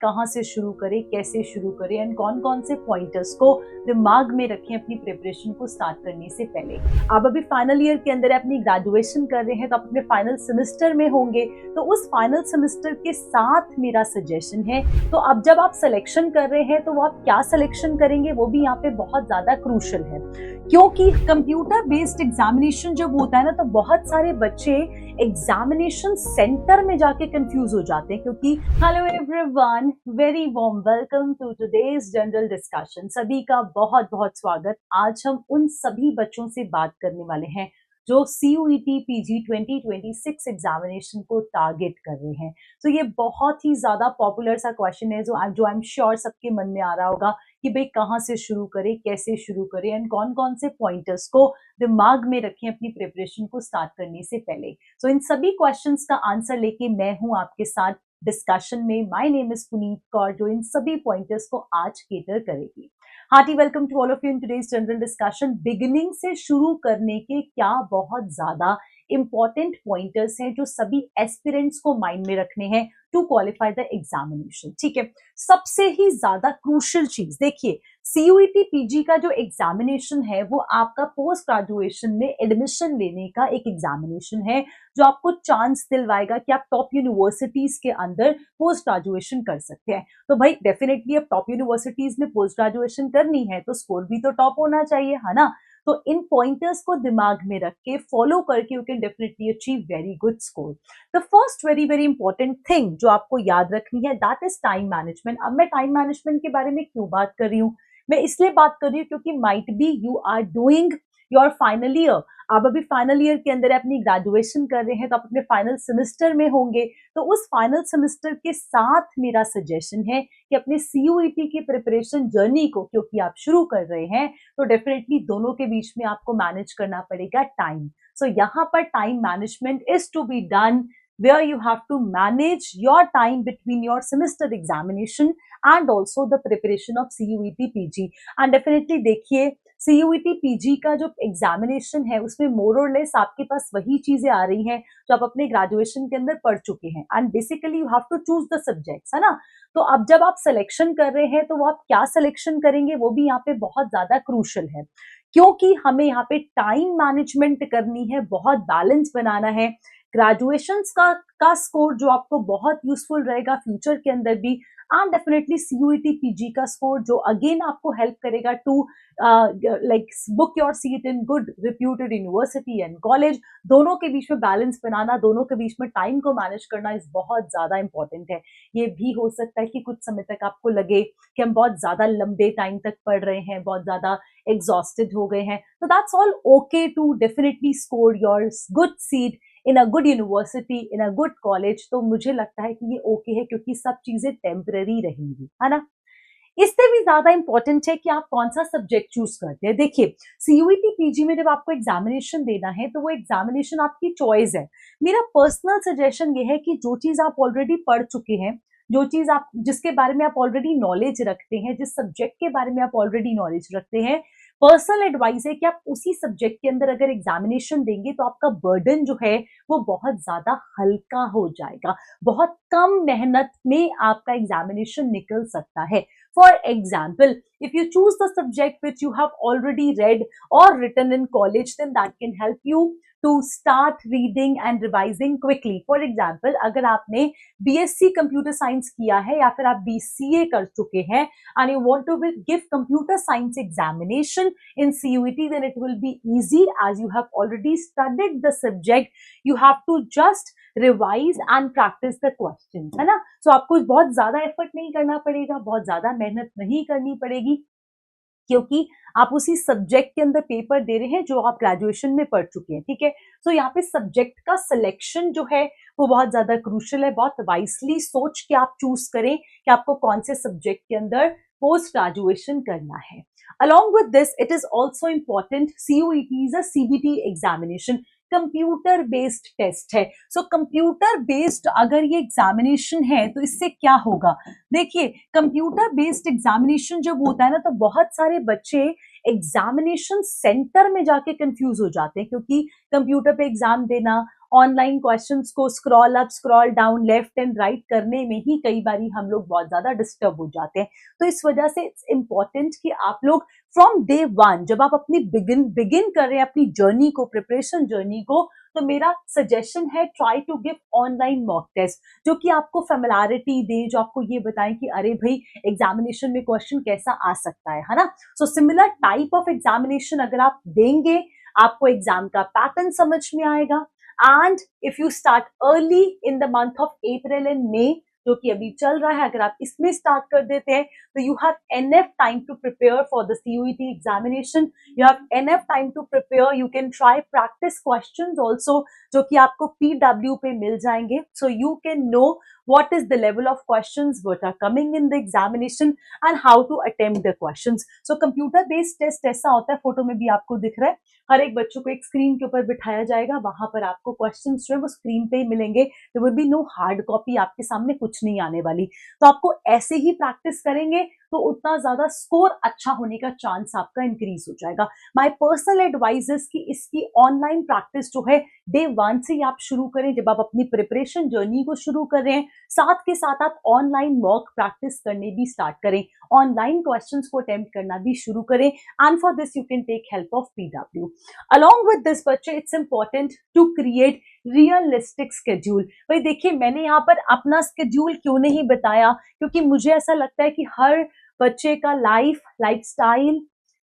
कहाँ से शुरू करें, कैसे शुरू करें एंड कौन कौन से पॉइंटर्स को दिमाग में रखें अपनी प्रिपरेशन को स्टार्ट करने से पहले। आप अभी फाइनल ईयर के अंदर अपनी ग्रेजुएशन कर रहे हैं तो आप अपने फाइनल सेमेस्टर में होंगे, तो उस फाइनल सेमेस्टर के साथ मेरा सजेशन है, तो अब जब आप सिलेक्शन कर रहे हैं तो वो आप क्या सिलेक्शन करेंगे वो भी यहाँ पे बहुत ज्यादा क्रूशल है, क्योंकि कंप्यूटर बेस्ड एग्जामिनेशन जब होता है ना तो बहुत सारे बच्चे एग्जामिनेशन सेंटर में जाके कंफ्यूज हो जाते हैं। क्योंकि hello everyone, very warm welcome to today's general discussion. सभी का बहुत बहुत स्वागत। आज हम उन सभी बच्चों से बात करने वाले हैं जो CUET PG 2026 एग्जामिनेशन को टारगेट कर रहे हैं। तो ये बहुत ही ज्यादा पॉपुलर सा क्वेश्चन है जो आई एम श्योर सबके मन में आ रहा होगा कि भाई कहाँ से शुरू करें, कैसे शुरू करें एंड कौन कौन से पॉइंटर्स को दिमाग में रखें अपनी प्रिपरेशन को स्टार्ट करने से पहले। सो इन सभी क्वेश्चंस का आंसर लेके मैं हूं आपके साथ डिस्कशन में। My name is Puneet Kaur, जो इन सभी पॉइंटर्स को आज केटर करेगी। Hearty welcome to all of you in today's general discussion. Beginning से शुरू करने के क्या बहुत ज्यादा इंपॉर्टेंट पॉइंटर्स हैं जो सभी एस्पिरेंट्स को माइंड में रखने हैं टू क्वालिफाई द एग्जामिनेशन। ठीक है, सबसे ही ज्यादा क्रूशियल चीज देखिए, CUET PG का जो एग्जामिनेशन है वो आपका पोस्ट ग्रेजुएशन में एडमिशन लेने का एक एग्जामिनेशन है जो आपको चांस दिलवाएगा कि आप टॉप यूनिवर्सिटीज के अंदर पोस्ट ग्रेजुएशन कर सकते हैं। तो भाई डेफिनेटली अब टॉप यूनिवर्सिटीज में पोस्ट ग्रेजुएशन करनी है तो स्कोर भी तो टॉप होना चाहिए, है ना। तो इन पॉइंटर्स को दिमाग में रख के फॉलो करके you can definitely achieve very good score. The first very very important thing जो आपको याद रखनी है दैट इज टाइम मैनेजमेंट। अब मैं टाइम मैनेजमेंट के बारे में क्यों बात कर रही हूँ, मैं इसलिए बात कर रही हूँ क्योंकि might be you are doing your final year. आप अभी फाइनल ईयर के अंदर अपनी ग्रेजुएशन कर रहे हैं तो आप अपने फाइनल सेमेस्टर में होंगे, तो उस फाइनल सेमेस्टर के साथ मेरा सजेशन है कि अपने CUET की प्रिपरेशन जर्नी को क्योंकि आप शुरू कर रहे हैं तो डेफिनेटली दोनों के बीच में आपको मैनेज करना पड़ेगा टाइम। सो यहाँ पर time management is to be done where you have to manage your time between your semester examination and also the preparation of CUET PG। and definitely देखिए CUET PG का जो examination है उसमें मोर और less आपके पास वही चीजें आ रही हैं जो आप अपने ग्रेजुएशन के अंदर पढ़ चुके हैं, and basically you have to choose the subjects, है ना। तो अब जब आप सिलेक्शन कर रहे हैं तो वो आप क्या सिलेक्शन करेंगे वो भी यहाँ पे बहुत ज्यादा क्रूशल है, क्योंकि हमें यहाँ पे टाइम मैनेजमेंट करनी है, बहुत बैलेंस बनाना है। ग्रेजुएशन का स्कोर जो आपको बहुत यूजफुल रहेगा फ्यूचर के अंदर भी, एंड डेफिनेटली CUET PG का स्कोर जो अगेन आपको हेल्प करेगा to like book your seat in good reputed university and college. दोनों के बीच में बैलेंस बनाना, दोनों के बीच में टाइम को मैनेज करना इस बहुत ज्यादा इंपॉर्टेंट है। ये भी हो सकता है कि कुछ समय तक आपको लगे कि हम बहुत ज्यादा लंबे टाइम तक पढ़ रहे हैं, बहुत ज्यादा एग्जॉस्टेड हो गए हैं, तो that's all okay to definitely score your good seat in a good university, in a good college. तो मुझे लगता है कि ये ओके है क्योंकि सब चीजें टेम्पररी रहेंगी, है ना। इससे भी ज्यादा इंपॉर्टेंट है कि आप कौन सा सब्जेक्ट चूज करते हैं। देखिए CUET PG में जब आपको एग्जामिनेशन देना है तो वो एग्जामिनेशन आपकी चॉइस है। मेरा पर्सनल सजेशन ये है कि जो चीज आप ऑलरेडी पढ़ चुके हैं, जो चीज आप जिसके बारे में आप ऑलरेडी नॉलेज रखते हैं, जिस सब्जेक्ट के बारे में आप ऑलरेडी नॉलेज रखते हैं, पर्सनल एडवाइस है कि आप उसी सब्जेक्ट के अंदर अगर एग्जामिनेशन देंगे तो आपका बर्डन जो है वो बहुत ज्यादा हल्का हो जाएगा, बहुत कम मेहनत में आपका एग्जामिनेशन निकल सकता है। For example, if you choose the subject which you have already read or written in college, then that can help you to start reading and revising quickly. For example, अगर आपने BSc Computer Science किया है या फिर आप BCA कर चुके हैं and you want to give Computer Science examination in CUET, then it will be easy as you have already studied the subject. You have to just revise and practice the questions, है ना। So आपको बहुत ज्यादा effort नहीं करना पड़ेगा, बहुत ज्यादा मेहनत नहीं करनी पड़ेगी, क्योंकि आप उसी सब्जेक्ट के अंदर पेपर दे रहे हैं जो आप ग्रेजुएशन में पढ़ चुके हैं। ठीक है, तो यहाँ पे सब्जेक्ट का सिलेक्शन जो है वो बहुत ज्यादा क्रूशियल है। बहुत वाइसली सोच के आप चूज करें कि आपको कौन से सब्जेक्ट के अंदर पोस्ट ग्रेजुएशन करना है। Along with this, it is also important, CUET is a CBT examination, computer based test है। सो कंप्यूटर बेस्ड अगर ये एग्जामिनेशन है तो इससे क्या होगा, देखिए कंप्यूटर बेस्ड एग्जामिनेशन जब होता है ना तो बहुत सारे बच्चे एग्जामिनेशन सेंटर में जाके कंफ्यूज हो जाते हैं, क्योंकि कंप्यूटर पे एग्जाम देना, ऑनलाइन क्वेश्चंस को scroll up scroll down left and right करने में ही कई बारी हम लोग बहुत ज्यादा डिस्टर्ब हो जाते हैं। तो इस वजह से इट्स इंपॉर्टेंट कि आप लोग फ्रॉम डे वन, जब आप अपनी बिगिन कर रहे हैं अपनी जर्नी को, प्रिपरेशन जर्नी को, तो मेरा सजेशन है try to give online mock test, जो कि आपको फेमिलियरिटी दे, जो आपको ये बताएं कि अरे भाई एग्जामिनेशन में क्वेश्चन कैसा आ सकता है ना। So similar type of examination अगर आप देंगे, आपको एग्जाम का पैटर्न समझ में आएगा। And if you start early in the month of April and May, जो कि अभी चल रहा है, अगर आप इसमें स्टार्ट कर देते हैं तो you have enough time to prepare for the CUET examination, you have enough time to prepare, you can try practice questions also, जो कि आपको पीडब्ल्यू पे मिल जाएंगे, so you can know what is the level of questions what are coming in the examination and how to attempt the questions. So computer based test ऐसा होता है, photo में भी आपको दिख रहा है, हर एक बच्चों को एक स्क्रीन के ऊपर बिठाया जाएगा, वहां पर आपको क्वेश्चंस जो है वो स्क्रीन पे ही मिलेंगे, there will be no hard copy, आपके सामने कुछ नहीं आने वाली। तो आपको ऐसे ही प्रैक्टिस करेंगे तो उतना ज्यादा स्कोर अच्छा होने का चांस आपका इंक्रीज हो जाएगा। माय पर्सनल एडवाइस इज कि इसकी ऑनलाइन प्रैक्टिस जो है डे वन से ही आप शुरू करें, जब आप अपनी प्रिपरेशन जर्नी को शुरू कर रहे हैं, साथ के साथ आप ऑनलाइन मॉक प्रैक्टिस करने भी स्टार्ट करें, ऑनलाइन क्वेश्चंस को अटेम्प्ट करना भी शुरू करें, and for this you can take help of PW. Along with this बच्चे, it's important to create realistic schedule. भाई देखिए, मैंने यहाँ पर अपना स्केड्यूल क्यों नहीं बताया, क्योंकि मुझे ऐसा लगता है कि हर बच्चे का लाइफस्टाइल,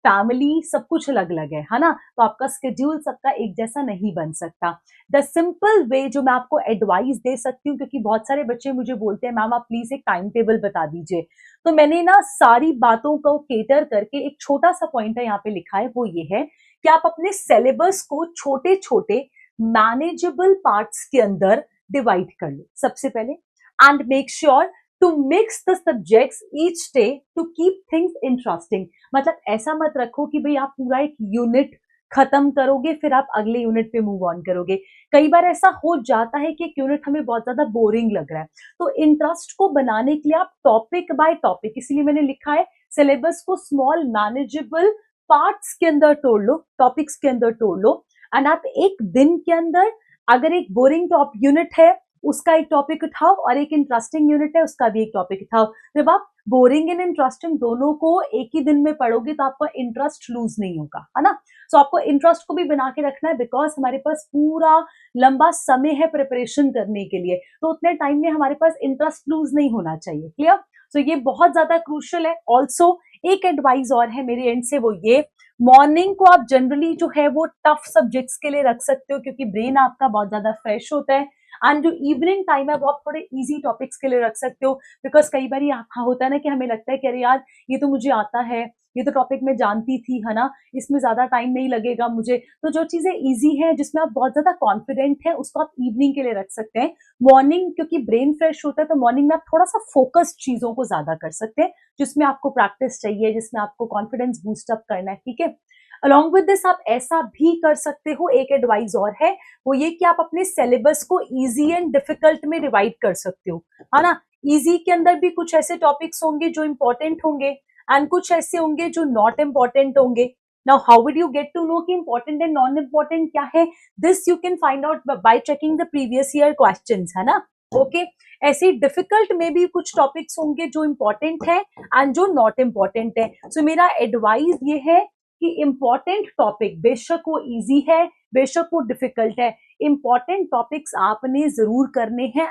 फैमिली सब कुछ अलग अलग है ना, तो आपका स्केड्यूल सबका एक जैसा नहीं बन सकता। द सिंपल वे जो मैं आपको एडवाइस दे सकती हूँ, क्योंकि बहुत सारे बच्चे मुझे बोलते हैं मैम आप प्लीज एक टाइम टेबल बता दीजिए, तो मैंने ना सारी बातों को केटर करके एक छोटा सा पॉइंटर यहाँ पे लिखा है, वो ये है कि आप अपने सिलेबस को छोटे छोटे मैनेजेबल पार्ट्स के अंदर डिवाइड कर लो सबसे पहले, and make sure to mix the subjects each day to keep things interesting. मतलब ऐसा मत रखो कि भाई आप पूरा एक यूनिट खत्म करोगे फिर आप अगले यूनिट पे मूव ऑन करोगे। कई बार ऐसा हो जाता है कि एक यूनिट हमें बहुत ज्यादा बोरिंग लग रहा है, तो इंटरेस्ट को बनाने के लिए आप टॉपिक बाय टॉपिक, इसलिए मैंने लिखा है सिलेबस को स्मॉल मैनेजेबल पार्ट्स के अंदर तोड़ लो, टॉपिक्स के अंदर तोड़ लो, एंड आप एक दिन के अंदर अगर एक बोरिंग टॉप यूनिट है उसका एक टॉपिक उठाओ और एक इंटरेस्टिंग यूनिट है उसका भी एक टॉपिक उठाओ। जब आप बोरिंग एंड इंटरेस्टिंग दोनों को एक ही दिन में पढ़ोगे तो आपका इंटरेस्ट लूज नहीं होगा, है ना। सो आपको इंटरेस्ट को भी बना के रखना है, बिकॉज हमारे पास पूरा लंबा समय है प्रिपरेशन करने के लिए, तो उतने टाइम में हमारे पास इंटरेस्ट लूज नहीं होना चाहिए। क्लियर? सो ये बहुत ज्यादा क्रूशियल है। ऑल्सो एक एडवाइस और है मेरे एंड से, वो ये, मॉर्निंग को आप जनरली जो है वो टफ सब्जेक्ट्स के लिए रख सकते हो, क्योंकि ब्रेन आपका बहुत ज्यादा फ्रेश होता है, एंड जो इवनिंग टाइम है वो आप थोड़े इजी टॉपिक्स के लिए रख सकते हो, बिकॉज कई बार होता है ना कि हमें लगता है कि अरे यार ये तो मुझे आता है, ये तो टॉपिक मैं जानती थी, है ना, इसमें ज्यादा टाइम नहीं लगेगा मुझे, तो जो चीजें इजी है जिसमें आप बहुत ज्यादा कॉन्फिडेंट है उसको आप इवनिंग के लिए रख सकते हैं। मॉर्निंग क्योंकि ब्रेन फ्रेश होता है तो मॉर्निंग में आप थोड़ा सा फोकस्ड चीजों को ज्यादा कर सकते हैं, जिसमें आपको प्रैक्टिस चाहिए, जिसमें आपको कॉन्फिडेंस बूस्ट अप करना है, ठीक है। अलॉन्ग विद दिस आप ऐसा भी कर सकते हो, एक एडवाइस और है, वो ये कि आप अपने सिलेबस को इजी एंड डिफिकल्ट में डिवाइड कर सकते हो, है ना। इजी के अंदर भी कुछ ऐसे टॉपिक्स होंगे जो इंपॉर्टेंट होंगे एंड कुछ ऐसे होंगे जो नॉट इंपॉर्टेंट होंगे। Now how will you get to know कि इंपॉर्टेंट एंड नॉन इंपॉर्टेंट क्या है? This you can find out by checking the previous year questions, है ना। ओके, ऐसे डिफिकल्ट में भी कुछ टॉपिक्स होंगे जो इंपॉर्टेंट है एंड जो नॉट इंपॉर्टेंट है। सो मेरा एडवाइस ये है कि इंपॉर्टेंट टॉपिक, बेशक वो इजी है बेशक वो डिफिकल्ट है, इंपॉर्टेंट टॉपिक्स आपने जरूर करने हैं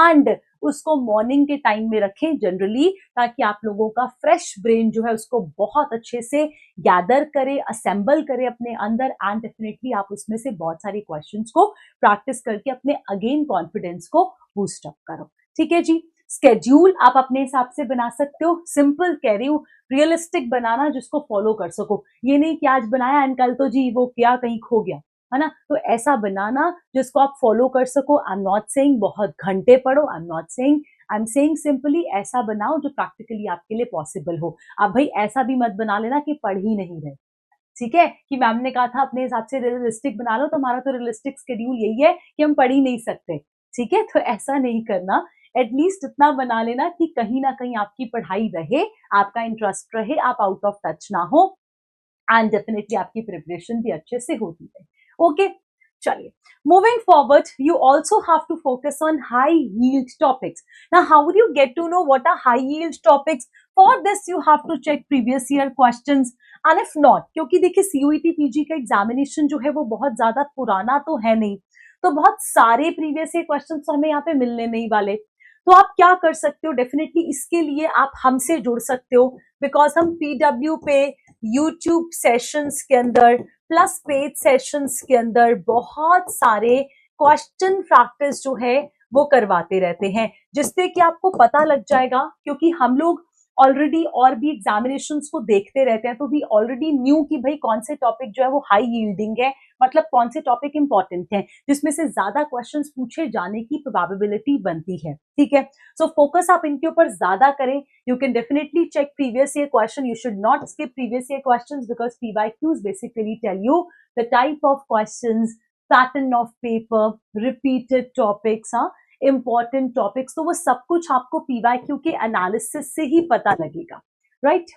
एंड उसको मॉर्निंग के टाइम में रखें जनरली, ताकि आप लोगों का फ्रेश ब्रेन जो है उसको बहुत अच्छे से गैदर करे, असेंबल करे अपने अंदर, एंड डेफिनेटली आप उसमें से बहुत सारे क्वेश्चंस को प्रैक्टिस करके अपने अगेन कॉन्फिडेंस को बूस्ट अप करो। ठीक है जी, स्केड्यूल आप अपने हिसाब से बना सकते हो, सिंपल कह रही हूँ, रियलिस्टिक बनाना जिसको फॉलो कर सको, ये नहीं कि आज बनाया एंड कल तो जी वो क्या कहीं खो गया, है ना। तो ऐसा बनाना जिसको आप फॉलो कर सको। आई एम नॉट सेइंग बहुत घंटे पढ़ो, I am not saying, I am saying simply ऐसा बनाओ जो प्रैक्टिकली आपके लिए पॉसिबल हो। आप भाई ऐसा भी मत बना लेना कि पढ़ ही नहीं रहे, ठीक है, कि मैम ने कहा था अपने हिसाब से रियलिस्टिक बना लो, तो हमारा तो रियलिस्टिक शेड्यूल यही है कि हम पढ़ ही नहीं सकते, ठीक है। तो ऐसा नहीं करना, एटलीस्ट इतना बना लेना कि कहीं ना कहीं आपकी पढ़ाई रहे, आपका इंटरेस्ट रहे, आप आउट ऑफ टच ना हो, एंड डेफिनेटली आपकी प्रिपरेशन भी अच्छे से होती है. ओके, चलिए, moving forward, you also have to focus on high yield topics. Now, how would you get to know what are high yield topics? For this, you have to check previous year questions. And if not, क्योंकि देखिए CUET PG का examination जो है वो बहुत ज्यादा पुराना तो है नहीं, तो बहुत सारे प्रीवियस ईयर क्वेश्चंस हमें यहाँ पे मिलने नहीं वाले. तो आप क्या कर सकते हो, डेफिनेटली इसके लिए आप हमसे जुड़ सकते हो, बिकॉज हम PW पे यूट्यूब सेशंस के अंदर प्लस पेड सेशंस के अंदर बहुत सारे क्वेश्चन प्रैक्टिस जो है वो करवाते रहते हैं, जिससे कि आपको पता लग जाएगा, क्योंकि हम लोग ऑलरेडी और भी एग्जामिनेशंस को देखते रहते हैं, तो वी ऑलरेडी न्यू कि भाई कौन से टॉपिक जो है वो हाई यील्डिंग है, मतलब कौन से टॉपिक इंपॉर्टेंट हैं, जिसमें से ज्यादा क्वेश्चंस पूछे जाने की प्रोबेबिलिटी बनती है. ठीक है, सो फोकस आप इनके ऊपर ज्यादा करें. You can definitely check previous year question. You should not skip previous year questions because PYQs basically tell you the type of questions, pattern of paper, repeated topics, important topics, तो वो सब कुछ आपको PYQ के analysis से ही पता लगेगा, right?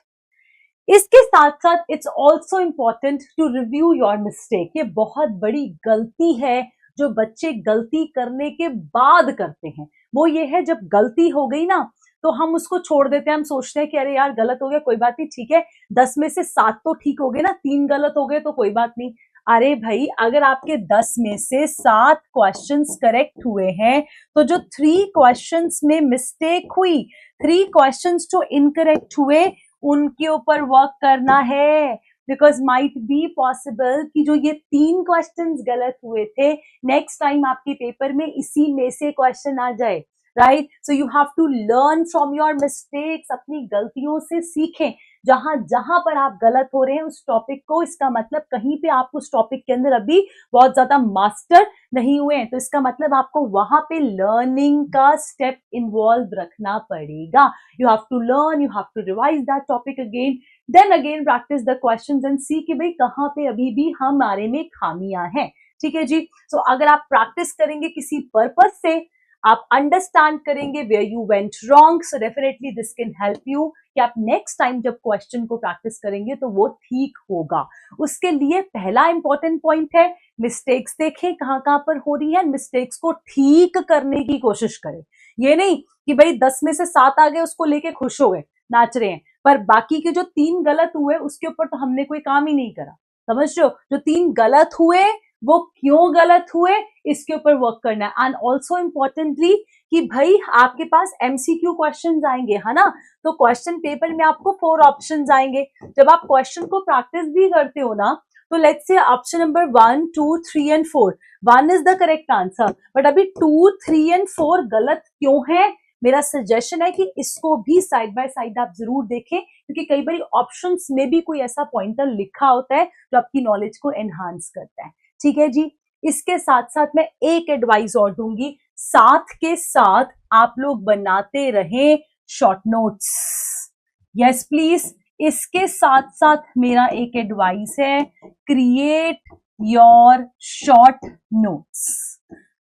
इसके साथ साथ it's also important to review your mistake. ये बहुत बड़ी गलती है जो बच्चे गलती करने के बाद करते हैं. वो ये है, जब गलती हो गई ना तो हम उसको छोड़ देते हैं. हम सोचते हैं कि अरे यार गलत हो गया, कोई बात नहीं, ठीक है, 10 में से 7 तो ठीक हो गए ना, 3 गलत हो गए तो कोई बात नहीं. अरे भाई, अगर आपके 10 में से 7 क्वेश्चंस करेक्ट हुए हैं, तो जो 3 क्वेश्चंस में मिस्टेक हुई, 3 क्वेश्चंस जो इनकरेक्ट हुए, उनके ऊपर वर्क करना है. बिकॉज माइट बी पॉसिबल कि जो ये 3 क्वेश्चंस गलत हुए थे, नेक्स्ट टाइम आपके पेपर में इसी में से क्वेश्चन आ जाए, right? So you have to learn from your mistakes. अपनी गलतियों से सीखें. जहां जहां पर आप गलत हो रहे हैं उस टॉपिक को, इसका मतलब कहीं पे आप उस टॉपिक के अंदर अभी बहुत ज्यादा मास्टर नहीं हुए हैं, तो इसका मतलब आपको वहां पे लर्निंग का स्टेप इन्वॉल्व रखना पड़ेगा. You have to learn, you have to revise that topic again, then again practice the questions and see कि भाई कहाँ पे अभी भी हमारे में खामियां हैं. ठीक है जी. सो अगर आप प्रैक्टिस करेंगे किसी पर्पस से, आप अंडरस्टैंड करेंगे where you went wrong, so definitely this can help you कि आप नेक्स्ट टाइम जब क्वेश्चन को प्रैक्टिस करेंगे तो वो ठीक होगा. उसके लिए पहला इंपॉर्टेंट पॉइंट है, मिस्टेक्स देखें कहाँ कहाँ पर हो रही है, मिस्टेक्स को ठीक करने की कोशिश करें. ये नहीं कि भाई 10 में से 7 आ गए उसको लेके खुश हो गए, नाच रहे हैं, पर बाकी के जो 3 गलत हुए उसके ऊपर तो हमने कोई काम ही नहीं करा. समझ रहे हो? जो 3 गलत हुए वो क्यों गलत हुए, इसके ऊपर वर्क करना है. एंड ऑल्सो इम्पोर्टेंटली कि भाई आपके पास MCQ क्वेश्चंस आएंगे, है ना, तो क्वेश्चन पेपर में आपको 4 ऑप्शंस आएंगे. जब आप क्वेश्चन को प्रैक्टिस भी करते हो ना, तो let's say option number 1, 2, 3 and 4, 1 is the correct answer, but अभी 2, 3 एंड 4 गलत क्यों है. मेरा सजेशन है कि इसको भी साइड बाय साइड आप जरूर देखें, क्योंकि कई बार ऑप्शंस में भी कोई ऐसा पॉइंटर लिखा होता है जो आपकी नॉलेज को एनहांस करता है. ठीक है जी. इसके साथ साथ मैं एक एडवाइस और दूंगी, साथ के साथ आप लोग बनाते रहें शॉर्ट नोट्स. Yes please. इसके साथ साथ मेरा एक एडवाइस है, क्रिएट योर शॉर्ट नोट्स.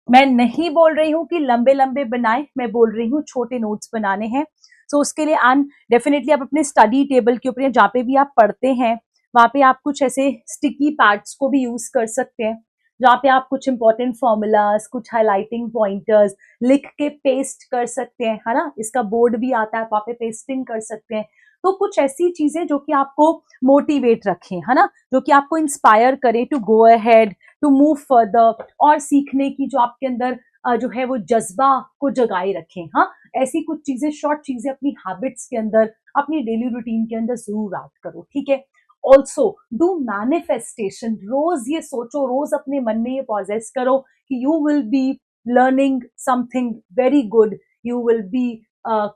मैं नहीं बोल रही हूं कि लंबे लंबे बनाएं, मैं बोल रही हूं छोटे नोट्स बनाने हैं. सो उसके लिए एंड डेफिनेटली आप अपने स्टडी टेबल के ऊपर जहाँ पे भी आप पढ़ते हैं वहां पे आप कुछ ऐसे स्टिकी पैड्स को भी यूज कर सकते हैं, जहाँ पे आप कुछ इंपॉर्टेंट फॉर्मूलाज, कुछ हाइलाइटिंग पॉइंटर्स लिख के पेस्ट कर सकते हैं, है ना. इसका बोर्ड भी आता है, वहां पे पेस्टिंग कर सकते हैं. तो कुछ ऐसी चीजें जो कि आपको मोटिवेट रखें, है ना, जो कि आपको इंस्पायर करे to go ahead, to move further, और सीखने की जो आपके अंदर जो है वो जज्बा को जगाए रखें. हाँ, ऐसी कुछ चीजें, शॉर्ट चीजें अपनी हैबिट्स के अंदर, अपनी डेली रूटीन के अंदर जरूर ऐड करो. ठीक है. Also do manifestation. रोज ये सोचो, रोज अपने मन में ये पॉजेस करो कि you will be learning something very good, you will be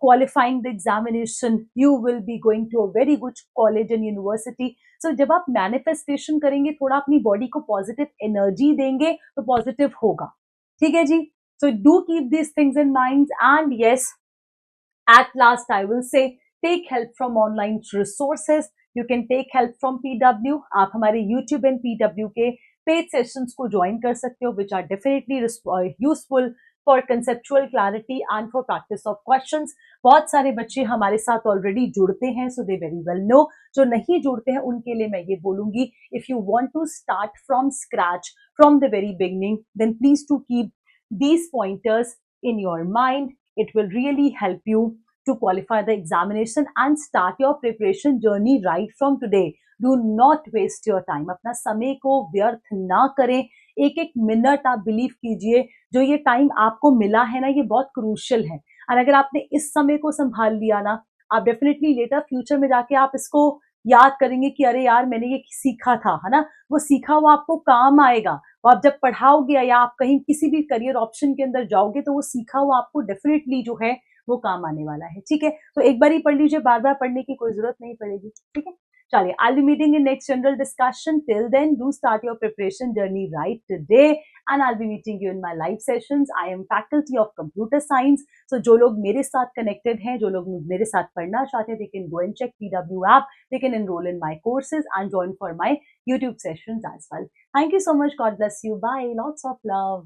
qualifying the examination, you will be going to a very good college and university. So जब आप मैनिफेस्टेशन करेंगे, थोड़ा अपनी बॉडी को पॉजिटिव एनर्जी देंगे तो पॉजिटिव होगा. ठीक है जी. So do keep these things in mind, and yes, at last I will say, take help from online resources. You can take help from PW. आप हमारे YouTube and PW के paid sessions को join कर सकते हो, which are definitely useful for conceptual clarity and for practice of questions. बहुत सारे बच्चे हमारे साथ ऑलरेडी जुड़ते हैं, so they very well know. जो नहीं जुड़ते हैं उनके लिए मैं ये बोलूंगी, if you want to start from scratch from the very beginning, then please to keep these pointers in your mind. It will really help you to qualify the examination and start your preparation journey right from today. Do not waste your time. अपना समय को व्यर्थ ना करें। एक एक minute आप believe कीजिए, जो ये टाइम आपको मिला है ना, ये बहुत क्रूशियल है। और अगर आपने इस समय को संभाल लिया ना, आप डेफिनेटली लेटर फ्यूचर में जाके आप इसको याद करेंगे कि अरे यार मैंने ये सीखा था, है ना। वो सीखा हुआ आपको काम आएगा। वो आप जब पढ़ाओगे या आप कहीं किसी भी करियर ऑप्शन के अंदर जाओगे तो वो सीखा हुआ आपको डेफिनेटली जो है वो काम आने वाला है। ठीक है, तो एक बार ही पढ़ लीजिए, बार बार पढ़ने की कोई जरूरत नहीं पड़ेगी। ठीक है, चलिए, I'll be meeting in next general discussion. Till then, do start your preparation journey right today, and I'll be meeting you in my live sessions. I am faculty of computer science, so जो लोग मेरे साथ connected हैं, जो लोग मेरे साथ पढ़ना चाहते हैं, they can go and check PW app. They can enroll in my courses and join for my YouTube sessions as well. Thank you so much. God bless you. Bye. Lots of love.